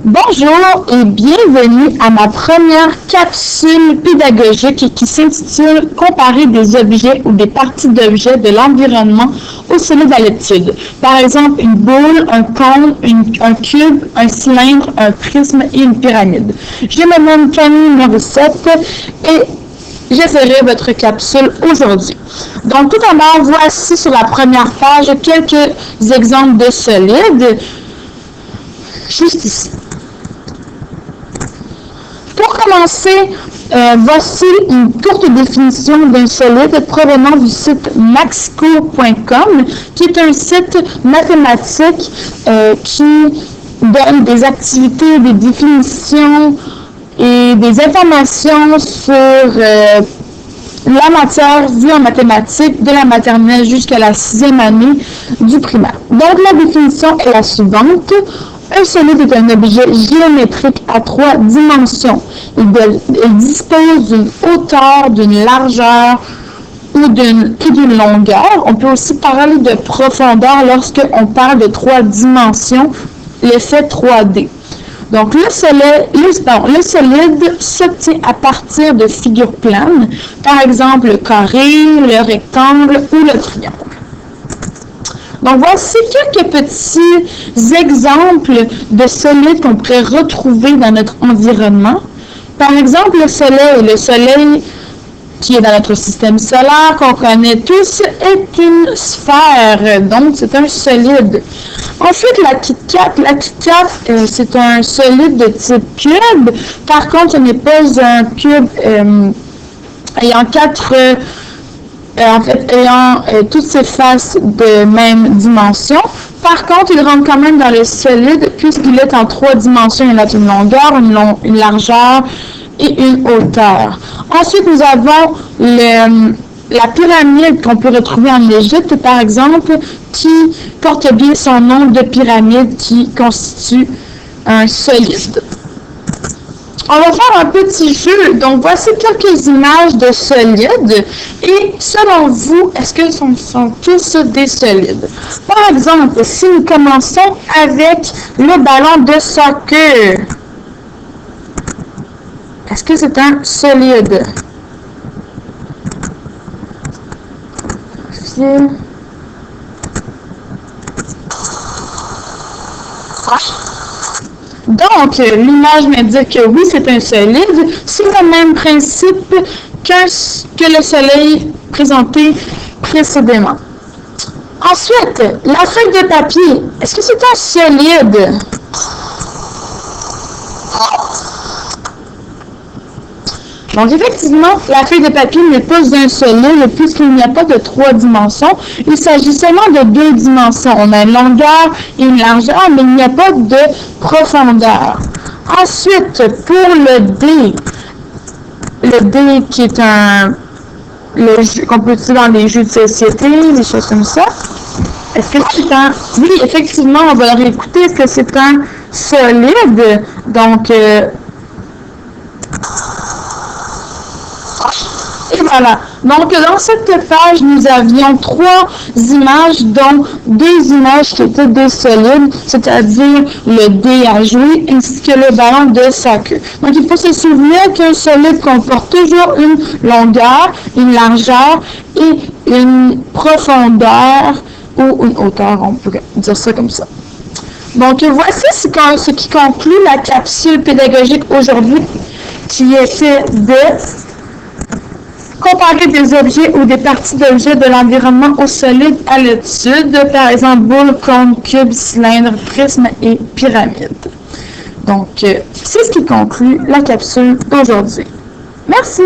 Bonjour et bienvenue à ma première capsule pédagogique qui s'intitule « Comparer des objets ou des parties d'objets de l'environnement au solide à l'étude ». Par exemple, une boule, un cône, un cube, un cylindre, un prisme et une pyramide. Je me nomme Camille Morissette et j'essaierai votre capsule aujourd'hui. Donc, tout d'abord, voici sur la première page quelques exemples de solides, juste ici. Pour commencer, voici une courte définition d'un solide provenant du site maxico.com, qui est un site mathématique qui donne des activités, des définitions et des informations sur la matière vue en mathématiques de la maternelle jusqu'à la 6e année du primaire. Donc, la définition est la suivante. Un solide est un objet géométrique à 3 dimensions. Il dispose d'une hauteur, d'une largeur et d'une longueur. On peut aussi parler de profondeur lorsqu'on parle de 3 dimensions, l'effet 3D. Donc, le solide s'obtient à partir de figures planes, par exemple le carré, le rectangle ou le triangle. Donc, voici quelques petits exemples de solides qu'on pourrait retrouver dans notre environnement. Par exemple, le soleil qui est dans notre système solaire, qu'on connaît tous, est une sphère, donc c'est un solide. Ensuite, la Kit Kat. La Kit Kat, c'est un solide de type cube. Par contre, ce n'est pas un cube ayant toutes ses faces de même dimension. Par contre, il rentre quand même dans le solide puisqu'il est en 3 dimensions. Il a une longueur, une largeur et une hauteur. Ensuite, nous avons la pyramide qu'on peut retrouver en Égypte, par exemple, qui porte bien son nom de pyramide qui constitue un solide. On va faire un petit jeu. Donc, voici quelques images de solides. Et selon vous, est-ce que ce sont tous des solides? Par exemple, si nous commençons avec le ballon de soccer, est-ce que c'est un solide? Donc, l'image m'indique que oui, c'est un solide. C'est le même principe que le soleil présenté précédemment. Ensuite, la feuille de papier. Est-ce que c'est un solide? Donc, effectivement, la feuille de papier n'est pas un solide puisqu'il n'y a pas de 3 dimensions. Il s'agit seulement de 2 dimensions. On a une longueur et une largeur, mais il n'y a pas de profondeur. Ensuite, pour le dé qui est le jeu qu'on peut utiliser dans les jeux de société, des choses comme ça. Est-ce que c'est un... Oui, effectivement, on va le réécouter. Est-ce que c'est un solide? Donc, et voilà. Donc, dans cette page, nous avions 3 images, dont 2 images qui étaient des solides, c'est-à-dire le dé à jouer ainsi que le ballon de soccer. Donc, il faut se souvenir qu'un solide comporte toujours une longueur, une largeur et une profondeur ou une hauteur, on peut dire ça comme ça. Donc, voici ce qui conclut la capsule pédagogique aujourd'hui, qui était de comparer des objets ou des parties d'objets de l'environnement au solide à l'étude, par exemple boule, cône, cube, cylindre, prisme et pyramide. Donc, c'est ce qui conclut la capsule d'aujourd'hui. Merci!